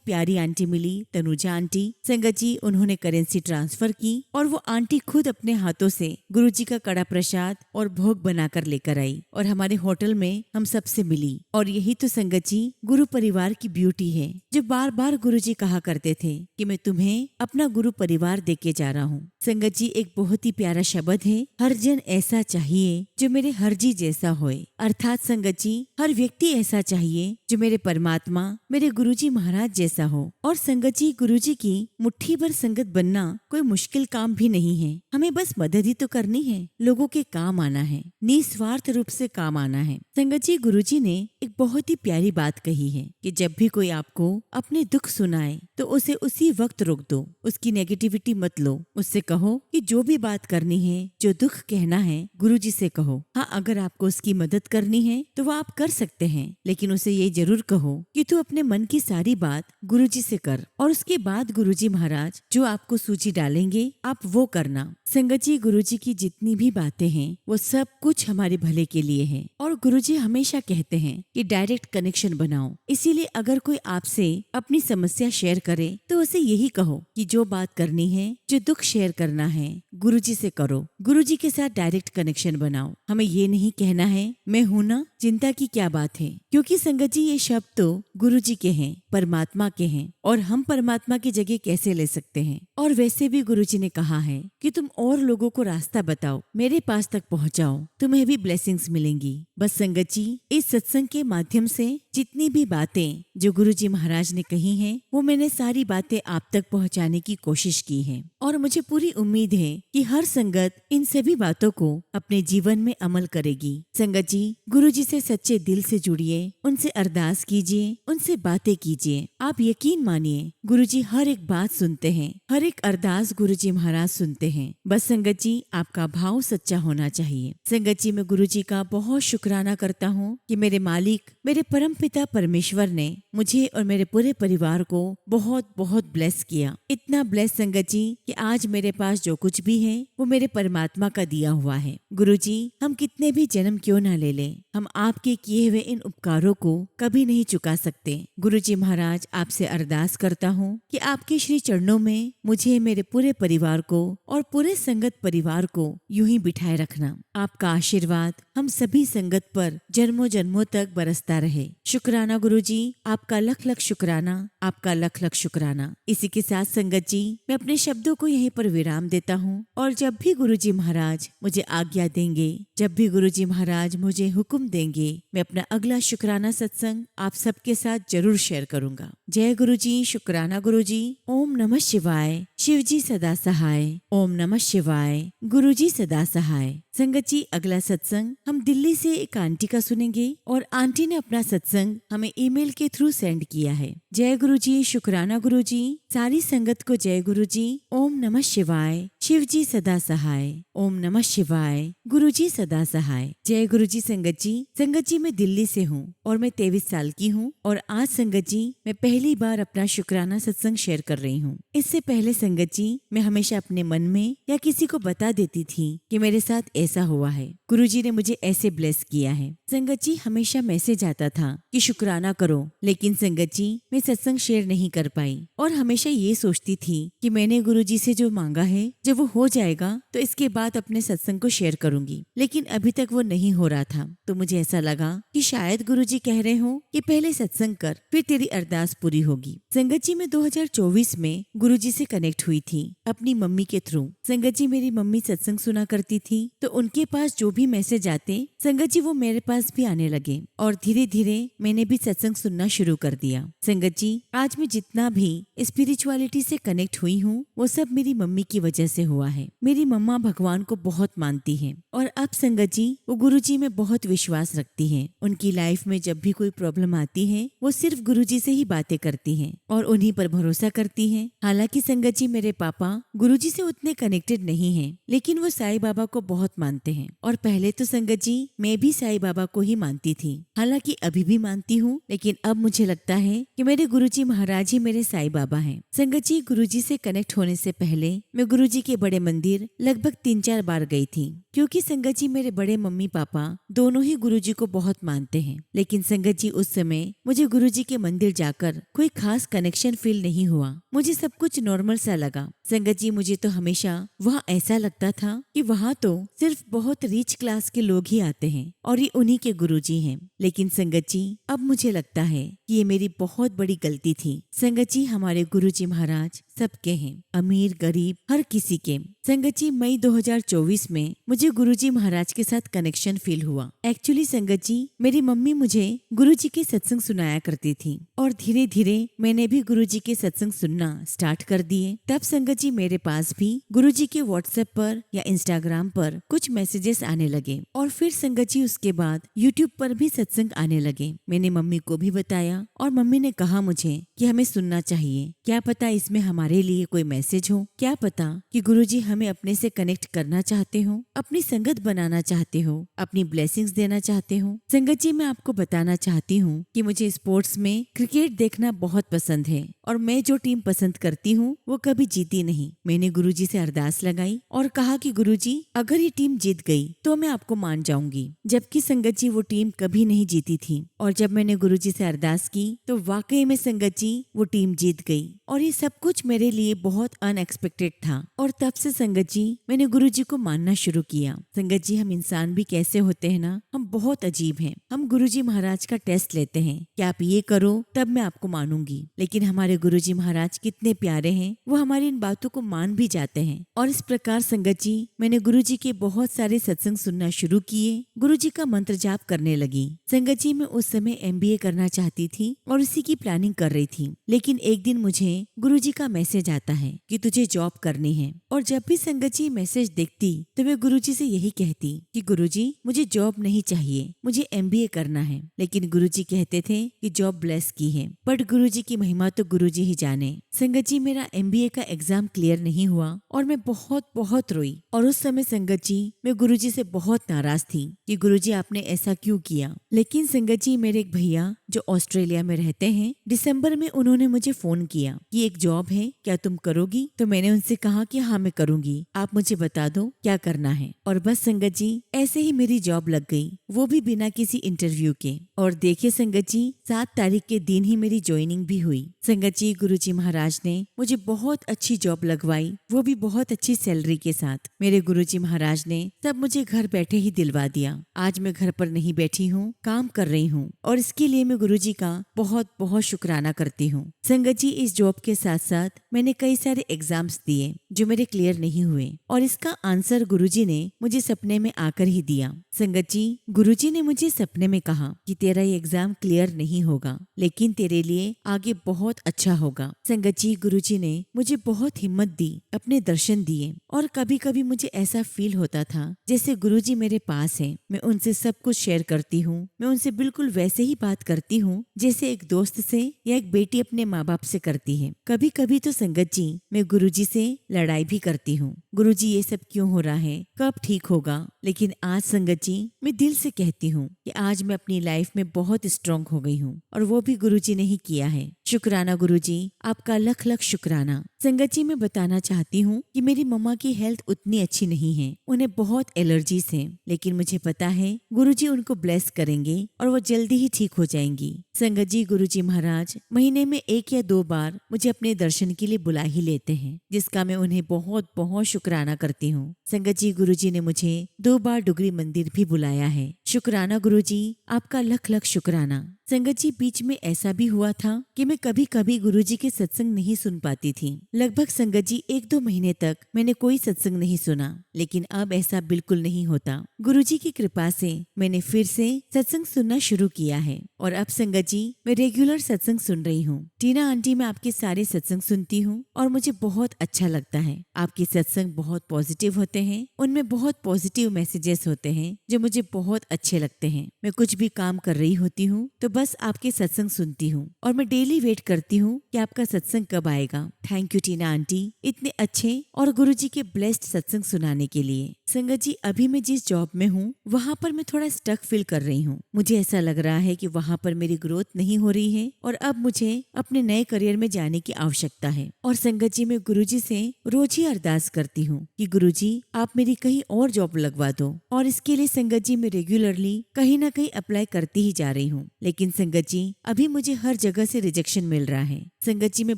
प्यारी आंटी मिली, तनुजा आंटी। संगत जी उन्होंने करेंसी ट्रांसफर की और वो आंटी खुद अपने हाथों से गुरुजी का कड़ा प्रसाद और भोग बनाकर लेकर आई और हमारे होटल में हम सबसे मिली। और यही तो संगत जी गुरु परिवार की ब्यूटी है, जो बार बार गुरुजी कहा करते थे कि मैं तुम्हें अपना गुरु परिवार देके जा रहा हूँ। संगत जी एक बहुत ही प्यारा शब्द है, हर जन ऐसा चाहिए जो मेरे हर जी जैसा होए। अर्थात संगत जी हर व्यक्ति ऐसा चाहिए जो मेरे परमात्मा, मेरे गुरुजी महाराज जैसा हो। और संगत जी गुरुजी की मुट्ठी भर संगत बनना कोई मुश्किल काम भी नहीं है। हमें बस मदद ही तो करनी है, लोगों के काम आना है, निस्वार्थ रूप से काम आना है। संगत जी गुरुजी ने एक बहुत ही प्यारी बात कही है कि जब भी कोई आपको अपने दुख सुनाए तो उसे उसी वक्त रोक दो, उसकी नेगेटिविटी मत लो। उससे कहो कि जो भी बात करनी है, जो दुख कहना है, गुरुजी से कहो। हाँ, अगर आपको उसकी मदद करनी है तो वो आप कर सकते हैं, लेकिन उसे ये जरूर कहो कि तू अपने मन की सारी बात गुरुजी से कर और उसके बाद गुरुजी महाराज जो आपको सूची डालेंगे आप वो करना। संगत जी गुरुजी की जितनी भी बातें हैं वो सब कुछ हमारे भले के लिए है। और गुरुजी हमेशा कहते हैं कि डायरेक्ट कनेक्शन बनाओ। इसीलिए अगर कोई आपसे अपनी समस्या शेयर करे तो उसे यही कहो कि जो बात करनी है, जो दुख शेयर करना है, गुरुजी से करो। गुरुजी के साथ डायरेक्ट कनेक्शन बनाओ। हमें ये नहीं कहना है मैं हूं ना, चिंता की क्या बात है, क्योंकि संगत जी ये शब्द तो गुरुजी के हैं, परमात्मा के हैं, और हम परमात्मा की जगह कैसे ले सकते हैं। और वैसे भी गुरुजी ने कहा है कि तुम और लोगों को रास्ता बताओ, मेरे पास तक पहुंचाओ, तुम्हें भी ब्लेसिंग्स मिलेंगी। बस संगत जी इस सत्संग के माध्यम से जितनी भी बातें जो गुरुजी महाराज ने कही हैं वो मैंने सारी बातें आप तक पहुंचाने की कोशिश की है। और मुझे पूरी उम्मीद है कि हर संगत इन सभी बातों को अपने जीवन में अमल करेगी। संगत जी गुरुजी से सच्चे दिल से जुड़िए, उनसे अरदास कीजिए, उनसे बातें कीजिए। आप यकीन मानिए गुरुजी हर एक बात सुनते हैं, हर एक अरदास गुरुजी महाराज सुनते हैं। बस संगत जी आपका भाव सच्चा होना चाहिए। संगत जी मैं गुरुजी का बहुत शुक्राना करता हूँ कि मेरे मालिक, मेरे परमपिता परमेश्वर ने मुझे और मेरे पूरे परिवार को बहुत बहुत ब्लेस किया। इतना ब्लेस संगत जी कि आज मेरे पास जो कुछ भी है वो मेरे परमात्मा का दिया हुआ है। गुरुजी हम कितने भी जन्म क्यों ना ले लें, हम आपके किए हुए इन उपकारों को कभी नहीं चुका सकते। गुरुजी महाराज आपसे अरदास करता हूँ कि आपके श्री चरणों में मुझे, मेरे पूरे परिवार को और पूरे संगत परिवार को यूं ही बिठाए रखना। आपका आशीर्वाद हम सभी संगत पर जन्मों जन्मों तक बरसता रहे। शुक्राना गुरुजी, आपका लख लख शुक्राना, आपका लख लख शुक्राना। इसी के साथ संगत जी मैं अपने शब्दों को यहीं पर विराम देता हूँ। और जब भी गुरुजी महाराज मुझे आज्ञा देंगे, जब भी गुरुजी महाराज मुझे हुक्म देंगे, मैं अपना अगला शुक्राना सत्संग आप सबके साथ जरूर शेयर करूंगा। जय गुरुजी, शुक्राना गुरुजी। ओम नमः शिवाय। शिवजी सदा सहाय। ओम नमः शिवाय। गुरुजी सदा सहाय। संगत जी अगला सत्संग हम दिल्ली से एक आंटी का सुनेंगे और आंटी ने अपना सत्संग हमें ईमेल के थ्रू सेंड किया है। जय गुरुजी, शुक्राना गुरुजी। सारी संगत को जय गुरुजी। ओम नमः शिवाय। शिवजी सदा सहाय। ओम नमः शिवाय। गुरुजी सदा सहाय। जय गुरुजी। संगत जी मैं दिल्ली से हूँ और मैं 23 साल की हूँ और आज संगत जी मैं पहली बार अपना शुक्राना सत्संग शेयर कर रही हूँ। इससे पहले संगत जी मैं हमेशा अपने मन में या किसी को बता देती थी कि मेरे साथ ऐसा हुआ है, गुरुजी ने मुझे ऐसे ब्लेस किया है। संगत जी हमेशा मैसेज आता था कि शुक्राना करो, लेकिन संगत जी मैं सत्संग शेयर नहीं कर पाई और हमेशा ये सोचती थी कि मैंने गुरुजी से जो मांगा है जब वो हो जाएगा तो इसके बाद अपने सत्संग को शेयर करूंगी, लेकिन अभी तक वो नहीं हो रहा था। तो मुझे ऐसा लगा कि शायद गुरुजी कह रहे हो कि पहले सत्संग कर, फिर तेरी अरदास पूरी होगी। संगत जी मैं 2024 में गुरुजी से कनेक्ट हुई थी अपनी मम्मी के थ्रू। संगत जी मेरी मम्मी सत्संग सुना करती थी तो उनके पास जो भी मैसेज आते संगत जी वो मेरे पास पास भी आने लगे और धीरे धीरे मैंने भी सत्संग सुनना शुरू कर दिया। संगत जी, आज मैं जितना भी स्पिरिचुअलिटी से कनेक्ट हुई हूँ वो सब मेरी मम्मी की वजह से हुआ है। मेरी मम्मा भगवान को बहुत मानती है और अब संगत जी वो गुरुजी में बहुत विश्वास रखती है। उनकी लाइफ में जब भी कोई प्रॉब्लम आती है वो सिर्फ गुरुजी से ही बातें करती हैं और उन्हीं पर भरोसा करती हैं। हालांकि संगत जी मेरे पापा गुरुजी से उतने कनेक्टेड नहीं हैं, लेकिन वो साईं बाबा को बहुत मानते हैं और पहले तो संगत जी मैं भी साईं बाबा को ही मानती थी। हालांकि अभी भी मानती हूँ, लेकिन अब मुझे लगता है कि मेरे गुरुजी महाराज ही मेरे साईं बाबा हैं। संगत जी, गुरुजी से कनेक्ट होने से पहले मैं गुरुजी के बड़े मंदिर लगभग 3-4 बार गई थी, क्योंकि संगत जी मेरे बड़े मम्मी पापा दोनों ही गुरुजी को बहुत मानते हैं। लेकिन संगत जी उस समय मुझे गुरुजी के मंदिर जाकर कोई खास कनेक्शन फील नहीं हुआ। मुझे सब कुछ नॉर्मल सा लगा। संगत जी, मुझे तो हमेशा वहाँ ऐसा लगता था कि वहाँ तो सिर्फ बहुत रिच क्लास के लोग ही आते हैं और ये उन्हीं के गुरुजी हैं। लेकिन संगत जी अब मुझे लगता है कि ये मेरी बहुत बड़ी गलती थी। संगत जी, हमारे गुरुजी महाराज सबके हैं, अमीर गरीब हर किसी के। संगत जी, मई 2024 में मुझे गुरुजी महाराज के साथ कनेक्शन फील हुआ। एक्चुअली संगत जी मेरी मम्मी मुझे गुरुजी के सत्संग सुनाया करती थी और धीरे धीरे मैंने भी गुरुजी के सत्संग सुनना स्टार्ट कर दिए। तब संगत जी मेरे पास भी गुरुजी के व्हाट्सएप पर या इंस्टाग्राम पर कुछ मैसेजेस आने लगे और फिर संगत जी उसके बाद यूट्यूब पर भी सत्संग आने लगे। मैंने मम्मी को भी बताया और मम्मी ने कहा मुझे कि हमें सुनना चाहिए, क्या पता इसमें हमारे लिए कोई मैसेज हो, क्या पता कि गुरुजी हमें अपने से कनेक्ट करना चाहते हो, अपनी संगत बनाना चाहते हो, अपनी ब्लेसिंग्स देना चाहते हो। संगत जी, मैं आपको बताना चाहती हूँ कि मुझे स्पोर्ट्स में क्रिकेट देखना बहुत पसंद है और मैं जो टीम पसंद करती हूँ वो कभी जीती नहीं। मैंने गुरुजी से अरदास लगाई और कहा कि गुरुजी अगर ये टीम जीत गई तो मैं आपको मान जाऊंगी, जबकि संगत जी वो टीम कभी नहीं जीती थी। और जब मैंने गुरुजी से अरदास की तो वाकई में संगत जी वो टीम जीत गई और ये सब कुछ मेरे लिए बहुत अनएक्सपेक्टेड था। और तब से संगत जी मैंने गुरुजी को मानना शुरू किया। संगत जी, हम इंसान भी कैसे होते हैं ना, हम बहुत अजीब हैं। हम गुरुजी महाराज का टेस्ट लेते हैं कि आप ये करो तब मैं आपको मानूंगी, लेकिन हमारे गुरुजी महाराज कितने प्यारे हैं, वो हमारी इन बातों को मान भी जाते हैं। और इस प्रकार संगत जी मैंने गुरुजी के बहुत सारे सत्संग सुनना शुरू किए, गुरुजी का मंत्र जाप करने लगी। संगत जी मैं उस समय MBA करना चाहती थी और इसी की प्लानिंग कर रही थी। लेकिन एक दिन मुझे गुरुजी का मैसेज आता है कि तुझे जॉब करनी है। और जब भी संगत जी मैसेज देखती तो मैं गुरुजी से यही कहती कि गुरुजी मुझे जॉब नहीं चाहिए, मुझे MBA करना है। लेकिन गुरुजी कहते थे कि जॉब ब्लेस की है, बट गुरुजी की महिमा तो गुरुजी ही जाने। संगत जी मेरा MBA का एग्जाम क्लियर नहीं हुआ और मैं बहुत बहुत रोई। और उस समय संगत जी मैं गुरुजी से बहुत नाराज थी कि गुरुजी आपने ऐसा क्यों किया। लेकिन संगत जी मेरे एक भैया जो ऑस्ट्रेलिया में रहते हैं, दिसंबर में उन्होंने मुझे फोन किया कि एक जॉब है, क्या तुम करोगी? तो मैंने उनसे कहा कि हाँ मैं करूंगी, आप मुझे बता दो क्या करना है। और बस संगत जी ऐसे ही मेरी जॉब लग गई, वो भी बिना किसी इंटरव्यू के। और देखिए संगत जी 7 तारीख के दिन ही मेरी ज्वाइनिंग भी हुई। संगत जी गुरुजी महाराज ने मुझे बहुत अच्छी जॉब लगवाई, वो भी बहुत अच्छी सैलरी के साथ। मेरे गुरुजी महाराज ने सब मुझे घर बैठे ही दिलवा दिया। आज मैं घर पर नहीं बैठी हूँ, काम कर रही हूँ और इसके लिए मैं गुरुजी का बहुत बहुत शुक्राना करती हूँ। संगत जी इस जॉब के साथ साथ मैंने कई सारे एग्जाम्स दिए जो मेरे क्लियर नहीं हुए और इसका आंसर गुरुजी ने मुझे सपने में आकर ही दिया। संगत जी गुरुजी ने मुझे सपने में कहा कि तेरा ये एग्जाम क्लियर नहीं होगा, लेकिन तेरे लिए आगे बहुत अच्छा होगा। संगत जी गुरुजी ने मुझे बहुत हिम्मत दी, अपने दर्शन दिए और कभी कभी मुझे ऐसा फील होता था जैसे गुरुजी मेरे पास हैं, मैं उनसे सब कुछ शेयर करती हूँ, मैं उनसे बिल्कुल वैसे ही बात करती हूँ जैसे एक दोस्त से या एक बेटी अपने माँ बाप से करती है। कभी कभी तो संगत जी मैं गुरुजी से लड़ाई भी करती हूँ, गुरुजी ये सब क्यों हो रहा है, कब ठीक होगा। लेकिन आज संगत जी मैं दिल से कहती हूँ कि आज मैं अपनी लाइफ में बहुत स्ट्रांग हो गई हूँ और वो भी गुरुजी ने ही किया है। शुक्राना गुरुजी, आपका लख लख शुक्राना। संगत जी मैं बताना चाहती हूँ कि मेरी मम्मा की हेल्थ उतनी अच्छी नहीं है, उन्हें बहुत एलर्जीज हैं, लेकिन मुझे पता है गुरुजी उनको ब्लेस करेंगे और वो जल्दी ही ठीक हो जाएंगी। संगत जी गुरुजी महाराज महीने में 1 या 2 बार मुझे अपने दर्शन के लिए बुला ही लेते हैं, जिसका मैं उन्हें बहुत बहुत शुक्राना करती हूँ। संगत जी गुरुजी ने मुझे 2 बार डुगरी मंदिर भी बुलाया है। शुक्राना गुरुजी, आपका लख लख शुक्राना। संगत जी, बीच में ऐसा भी हुआ था कि मैं कभी कभी गुरुजी के सत्संग नहीं सुन पाती थी। लगभग संगत जी 1-2 महीने तक मैंने कोई सत्संग नहीं सुना, लेकिन अब ऐसा बिल्कुल नहीं होता। गुरुजी की कृपा से मैंने फिर से सत्संग सुनना शुरू किया है और अब संगत जी मैं रेगुलर सत्संग सुन रही हूँ। टीना आंटी, मैं आपके सारे सत्संग सुनती हूँ और मुझे बहुत अच्छा लगता है। आपके सत्संग बहुत पॉजिटिव होते हैं, उनमें बहुत पॉजिटिव मैसेजेस होते हैं जो मुझे बहुत अच्छे लगते हैं। मैं कुछ भी काम कर रही होती हूँ तो बस आपके सत्संग सुनती हूँ और मैं डेली वेट करती हूँ कि आपका सत्संग कब आएगा। थैंक यू टीना आंटी, इतने अच्छे और गुरुजी के ब्लेस्ड सत्संग सुनाने के लिए। संगत जी, अभी मैं जिस जॉब में हूँ वहाँ पर मैं थोड़ा स्टक फील कर रही हूँ। मुझे ऐसा लग रहा है कि वहाँ पर मेरी ग्रोथ नहीं हो रही है और अब मुझे अपने नए करियर में जाने की आवश्यकता है। और संगत जी, मैं गुरुजी से रोज ही अरदास करती हूँ कि गुरुजी आप मेरी कहीं और जॉब लगवा दो, और इसके लिए संगत जी मैं रेगुलरली कहीं ना कहीं अप्लाई करती ही जा रही हूँ। लेकिन संगत जी अभी मुझे हर जगह से रिजेक्शन मिल रहा है। संगत जी मैं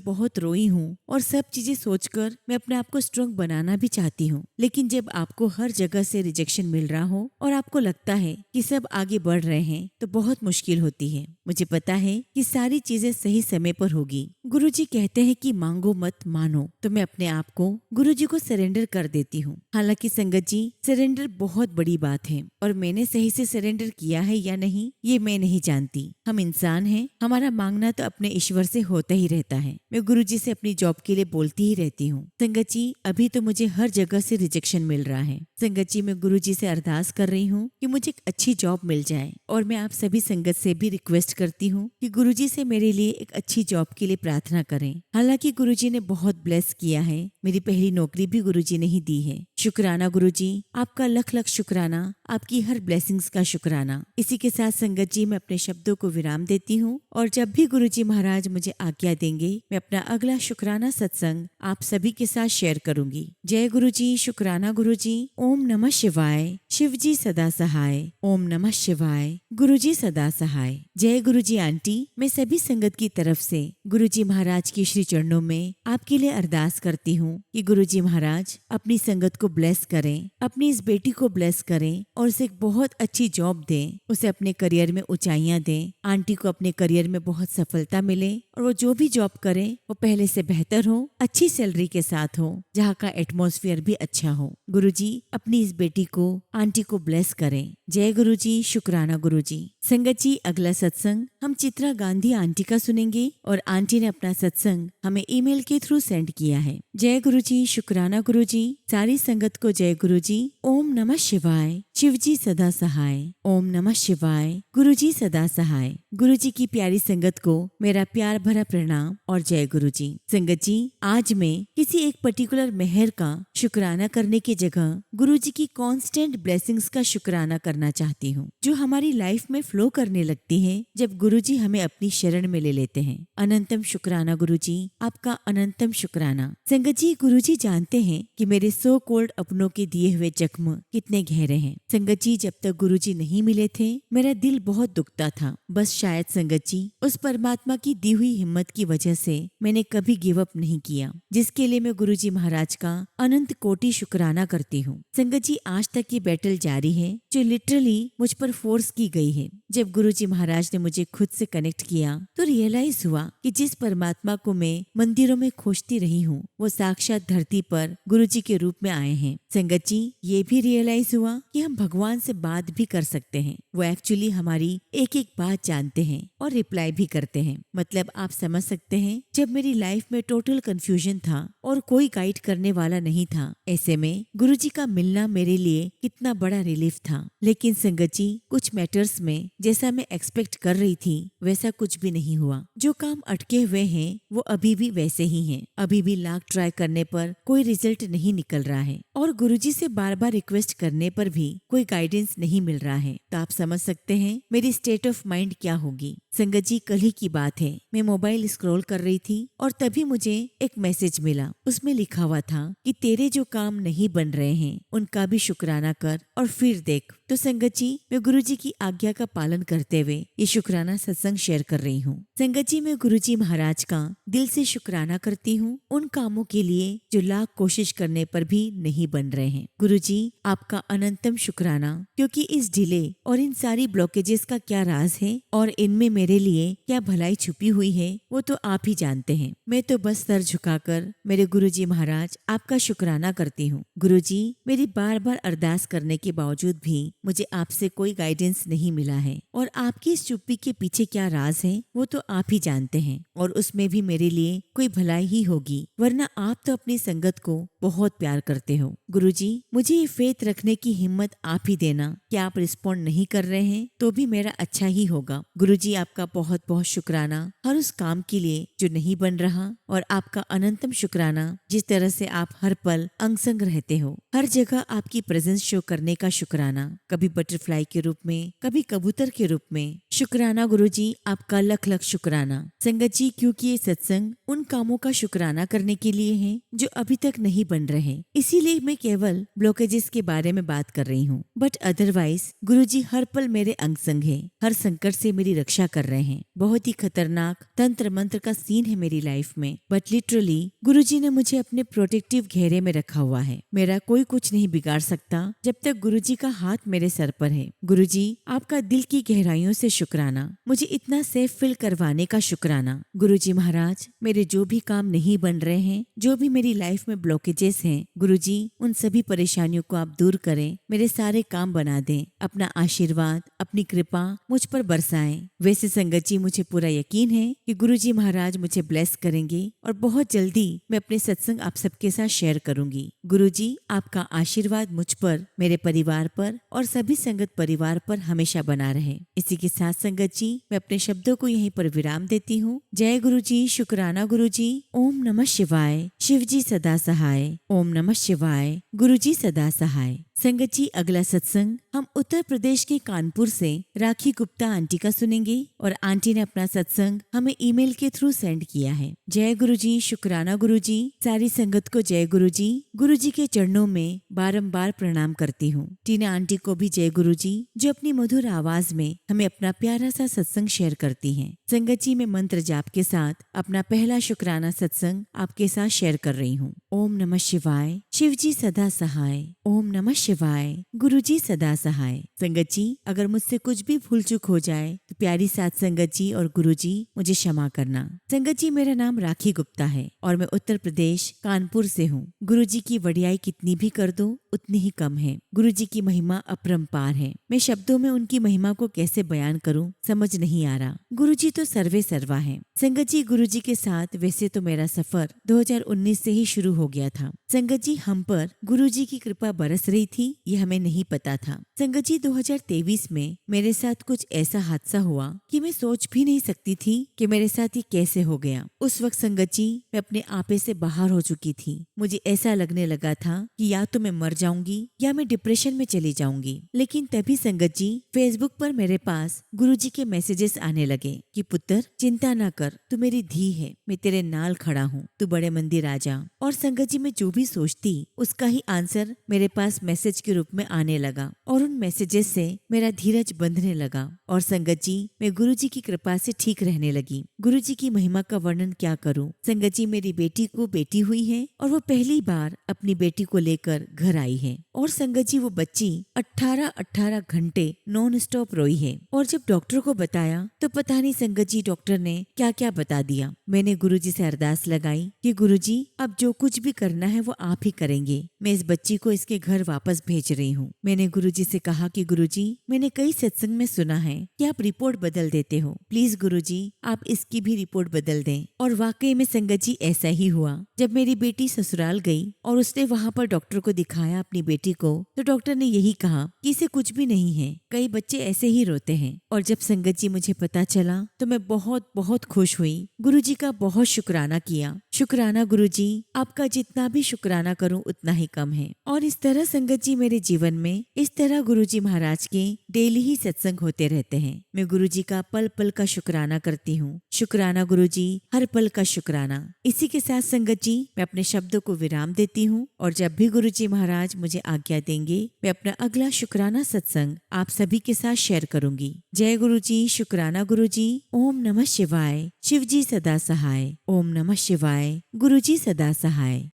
बहुत रोई हूँ और सब चीजें सोचकर मैं अपने आप को स्ट्रॉन्ग बनाना भी चाहती हूँ, लेकिन जब आपको हर जगह से रिजेक्शन मिल रहा हो और आपको लगता है कि सब आगे बढ़ रहे हैं तो बहुत मुश्किल होती है। मुझे पता है कि सारी चीजें सही समय पर होगी। गुरुजी कहते हैं कि मांगो मत मानो, तो मैं अपने आप को गुरुजी को सरेंडर कर देती हूँ। हालांकि संगत जी सरेंडर बहुत बड़ी बात है और मैंने सही से सरेंडर किया है या नहीं ये मैं नहीं जानती। हम इंसान हैं, हमारा मांगना तो अपने ईश्वर से होता ही रहता है। मैं गुरुजी से अपनी जॉब के लिए बोलती ही रहती हूँ। संगत जी अभी तो मुझे हर जगह से रिजेक्शन मिल रहा है। संगत जी मैं गुरुजी से अरदास कर रही हूँ कि मुझे एक अच्छी जॉब मिल जाए, और मैं आप सभी संगत से भी रिक्वेस्ट करती हूँ कि गुरुजी से मेरे लिए एक अच्छी जॉब के लिए प्रार्थना करें। हालांकि गुरुजी ने बहुत ब्लेस किया है, मेरी पहली नौकरी भी गुरुजी ने ही दी है। शुक्राना गुरुजी, आपका लख लख शुक्राना, आपकी हर ब्लेसिंग्स का शुक्राना। इसी के साथ संगत जी मैं अपने शब्दों को विराम देती हूँ और जब भी गुरुजी महाराज मुझे आज्ञा देंगे मैं अपना अगला शुक्राना सत्संग आप सभी के साथ शेयर करूंगी। जय गुरुजी, शुक्राना गुरुजी। ओम नमः शिवाय। शिवजी सदा सहाय। ओम नमः शिवाय। गुरुजी सदा सहाय। जय गुरुजी आंटी, मैं सभी संगत की तरफ से गुरुजी महाराज की श्री चरणों में आपके लिए अरदास करती हूँ कि गुरुजी महाराज अपनी संगत को ब्लेस करें, अपनी इस बेटी को ब्लेस करें और उसे एक बहुत अच्छी जॉब दें, उसे अपने करियर में ऊंचाइयां दें, आंटी को अपने करियर में बहुत सफलता मिले और वो जो भी जॉब करें वो पहले से बेहतर हो, अच्छी सैलरी के साथ हो, जहाँ का एटमॉस्फेयर भी अच्छा हो। गुरुजी अपनी इस बेटी को, आंटी को ब्लेस करें। जय गुरुजी, शुक्राना गुरुजी। संगत जी अगला सत्संग हम चित्रा गांधी आंटी का सुनेंगे और आंटी ने अपना सत्संग हमें ईमेल के थ्रू सेंड किया है। जय गुरुजी, शुक्राना गुरुजी। सारी संगत को जय गुरुजी। ओम नमः शिवाय। शिवजी सदा सहाय। ओम नमः शिवाय। गुरुजी सदा सहाय। गुरुजी की प्यारी संगत को मेरा प्यार भरा प्रणाम और जय गुरुजी। संगत जी आज मैं किसी एक पर्टिकुलर मेहर का शुक्राना करने की जगह गुरुजी की कांस्टेंट ब्लेसिंग्स का शुक्राना करना चाहती हूँ, जो हमारी लाइफ में फ्लो करने लगती है जब गुरुजी हमें अपनी शरण में ले लेते हैं। अनंतम शुक्राना गुरुजी, आपका अनंतम शुक्राना। संगत जी गुरुजी जानते हैं कि मेरे सो कोल्ड अपनों के दिए हुए जख्म कितने गहरे हैं। संगत जी जब तक गुरुजी नहीं मिले थे मेरा दिल बहुत दुखता था। बस शायद संगत जी उस परमात्मा की दी हुई हिम्मत की वजह से मैंने कभी गिव अप नहीं किया, जिसके लिए मैं गुरुजी महाराज का अनंत कोटि शुक्राना करती हूँ। संगत जी आज तक की बैटल जारी है जो लिटरली मुझ पर फोर्स की गई है। जब गुरुजी महाराज ने मुझे खुद से कनेक्ट किया तो रियलाइज हुआ कि जिस परमात्मा को मैं मंदिरों में खोजती रही हूँ वो साक्षात धरती पर गुरुजी के रूप में आए हैं। संगत जी ये भी रियलाइज हुआ कि हम भगवान से बात भी कर सकते हैं। वो एक्चुअली हमारी एक एक बात जानते हैं और रिप्लाई भी करते हैं। मतलब आप समझ सकते हैं, जब मेरी लाइफ में टोटल कंफ्यूजन था और कोई गाइड करने वाला नहीं था, ऐसे में गुरुजी का मिलना मेरे लिए कितना बड़ा रिलीफ था। लेकिन संगत जी कुछ मैटर्स में जैसा मैं एक्सपेक्ट कर रही थी वैसा कुछ भी नहीं हुआ। जो काम अटके हुए हैं वो अभी भी वैसे ही हैं। अभी भी लाख ट्राई करने पर कोई रिजल्ट नहीं निकल रहा है और गुरुजी से बार बार रिक्वेस्ट करने पर भी कोई गाइडेंस नहीं मिल रहा है। तो आप समझ सकते हैं मेरी स्टेट ऑफ माइंड क्या होगी। संगत जी कल ही की बात है, मैं मोबाइल स्क्रॉल कर रही थी और तभी मुझे एक मैसेज मिला। उसमें लिखा हुआ था कि तेरे जो काम नहीं बन रहे हैं उनका भी शुक्राना कर और फिर देख तो संगत जी, मैं गुरुजी की आज्ञा का पालन करते हुए ये शुक्राना सत्संग शेयर कर रही हूँ। संगत जी, मैं गुरुजी महाराज का दिल से शुक्राना करती हूँ उन कामों के लिए जो लाख कोशिश करने पर भी नहीं बन रहे हैं। गुरुजी, आपका अनंतम शुक्राना, क्योंकि इस डिले और इन सारी ब्लॉकेजेस का क्या राज है और इनमें मेरे लिए क्या भलाई छुपी हुई है वो तो आप ही जानते हैं। मैं तो बस सर झुकाकर मेरे गुरुजी महाराज आपका शुक्राना करती हूँ। गुरुजी, मेरी बार बार अरदास करने के बावजूद भी मुझे आपसे कोई गाइडेंस नहीं मिला है और आपकी इस चुप्पी के पीछे क्या राज है वो तो आप ही जानते हैं और उसमें भी मेरे लिए कोई भलाई ही होगी, वरना आप तो अपनी संगत को बहुत प्यार करते हो। गुरुजी, मुझे ये फेथ रखने की हिम्मत आप ही देना कि आप रिस्पॉन्ड नहीं कर रहे हैं तो भी मेरा अच्छा ही होगा। गुरुजी, आपका बहुत बहुत शुक्राना हर उस काम के लिए जो नहीं बन रहा और आपका अनंतम शुक्राना जिस तरह से आप हर पल अंग संग रहते हो, हर जगह आपकी प्रेजेंस शो करने का शुक्राना, कभी बटरफ्लाई के रूप में, कभी कबूतर के रूप में। शुक्राना गुरुजी, आपका लख लख शुक्राना। संगत जी, क्योंकि ये सत्संग उन कामों का शुक्राना करने के लिए है जो अभी तक नहीं बन रहे, इसीलिए मैं केवल ब्लॉकेजेस के बारे में बात कर रही हूँ। बट अदरवाइज गुरुजी हर पल मेरे अंग संग है, हर संकट से मेरी रक्षा कर रहे हैं। बहुत ही खतरनाक तंत्र मंत्र का सीन है मेरी लाइफ में, बट लिटरली गुरुजी ने मुझे अपने प्रोटेक्टिव घेरे में रखा हुआ है। मेरा कोई कुछ नहीं बिगाड़ सकता जब तक गुरुजी का हाथ मेरे सर पर है। गुरुजी, आपका दिल की गहराइयों से शुक्राना, मुझे इतना सेफ फील करवाने का शुक्राना। गुरुजी महाराज, मेरे जो भी काम नहीं बन रहे हैं, जो भी मेरी लाइफ में ब्लॉकेजेस हैं, गुरुजी उन सभी परेशानियों को आप दूर करें, मेरे सारे काम बना दें। अपना आशीर्वाद, अपनी कृपा मुझ पर बरसाएं। वैसे संगत जी, मुझे पूरा यकीन है कि गुरुजी महाराज मुझे ब्लेस करेंगे और बहुत जल्दी मैं अपने सत्संग आप सबके साथ शेयर करूंगी। गुरुजी, आपका आशीर्वाद मुझ पर, मेरे परिवार पर और सभी संगत परिवार पर हमेशा बना रहे। इसी के साथ संगत जी, मैं अपने शब्दों को यहीं पर विराम देती हूँ। जय गुरुजी, शुक्राना गुरुजी। ओम नमः शिवाय। शिवजी सदा सहाय। ओम नमः शिवाय। गुरुजी सदा सहाय। संगत जी, अगला सत्संग हम उत्तर प्रदेश के कानपुर से राखी गुप्ता आंटी का सुनेंगे और आंटी ने अपना सत्संग हमें ईमेल के थ्रू सेंड किया है। जय गुरुजी, शुक्राना गुरुजी। सारी संगत को जय गुरुजी। गुरुजी के चरणों में बारंबार प्रणाम करती हूँ। टीना आंटी को भी जय गुरुजी, जो अपनी मधुर आवाज में हमें अपना प्यारा सा सत्संग शेयर करती हैं। संगत जी, मैं मंत्र जाप के साथ अपना पहला शुक्राना सत्संग आपके साथ शेयर कर रही हूँ। ओम नमः शिवाय। शिवजी सदा सहाय। ओम नमः शिवाय। गुरुजी सदा सहाय। संगत जी, अगर मुझसे कुछ भी भूल चूक हो जाए तो प्यारी साथ संगत जी और गुरुजी मुझे क्षमा करना। संगत जी, मेरा नाम राखी गुप्ता है और मैं उत्तर प्रदेश कानपुर से हूँ। गुरुजी की वडियाई कितनी भी कर दो उतनी ही कम है। गुरुजी की महिमा अपरंपार है। मैं शब्दों में उनकी महिमा को कैसे बयान करूँ समझ नहीं आ रहा। गुरुजी तो सर्वे सर्वा है। संगत जी, गुरुजी के साथ वैसे तो मेरा सफर 2019 से ही शुरू हो गया था। संगत जी, हम पर गुरुजी की कृपा बरस रही थी ये हमें नहीं पता था। संगत जी, 2023 में मेरे साथ कुछ ऐसा हादसा हुआ कि मैं सोच भी नहीं सकती थी कि मेरे साथ ये कैसे हो गया। उस वक्त संगत जी, मैं अपने आपे से बाहर हो चुकी थी। मुझे ऐसा लगने लगा था कि या तो मैं मर जाऊंगी या मैं डिप्रेशन में चली जाऊंगी। लेकिन तभी संगत जी, फेसबुक पर मेरे पास गुरुजी के मैसेजेस आने लगे कि पुत्र चिंता ना कर, तू मेरी धी है, मैं तेरे नाल खड़ा हूँ, तू बड़े मंदिर आ जा। और संगत जी, मैं जो भी सोचती उसका ही आंसर मेरे पास मैसेज के रूप में आने लगा और उन मैसेजेस से मेरा धीरज बंधने लगा। और संगत जी, मैं गुरुजी की कृपा से ठीक रहने लगी। गुरुजी की महिमा का वर्णन क्या करूं। संगत जी, मेरी बेटी को बेटी हुई है और वो पहली बार अपनी बेटी को लेकर घर आई है। और संगत जी, वो बच्ची 18 घंटे नॉन स्टॉप रोई है। और जब डॉक्टर को बताया तो पता नहीं संगत जी डॉक्टर ने क्या क्या बता दिया। मैंने गुरुजी से अरदास लगाई कि गुरुजी, अब जो कुछ भी करना है वो आप ही करेंगे। मैं इस बच्ची को इसके घर वापस भेज रही हूँ। मैंने गुरुजी से कहा कि गुरुजी, मैंने कई सत्संग में सुना है कि आप रिपोर्ट बदल देते हो, प्लीज गुरुजी आप इसकी भी रिपोर्ट बदल दें। और वाकई में संगत जी ऐसा ही हुआ। जब मेरी बेटी ससुराल गई और उसने वहाँ पर डॉक्टर को दिखाया अपनी बेटी को, तो डॉक्टर ने यही कहा कि इसे कुछ भी नहीं है, कई बच्चे ऐसे ही रोते हैं। और जब संगत जी मुझे पता चला तो मैं बहुत बहुत खुश हुई। गुरुजी का बहुत शुक्राना किया। शुक्राना गुरुजी, आपका जितना भी शुक्राना करूं उतना ही कम है। और इस तरह संगत संगत जी, मेरे जीवन में इस तरह गुरुजी महाराज के डेली ही सत्संग होते रहते हैं। मैं गुरुजी का पल पल का शुक्राना करती हूँ। शुक्राना गुरुजी, हर पल का शुक्राना। इसी के साथ संगत जी, मैं अपने शब्दों को विराम देती हूँ और जब भी गुरुजी महाराज मुझे आज्ञा देंगे, मैं अपना अगला शुक्राना सत्संग आप सभी के साथ शेयर करूंगी। जय गुरुजी, शुक्राना गुरुजी। ओम नमः शिवाय। शिवजी सदा सहाय। ओम नमः शिवाय। गुरुजी सदा सहाय।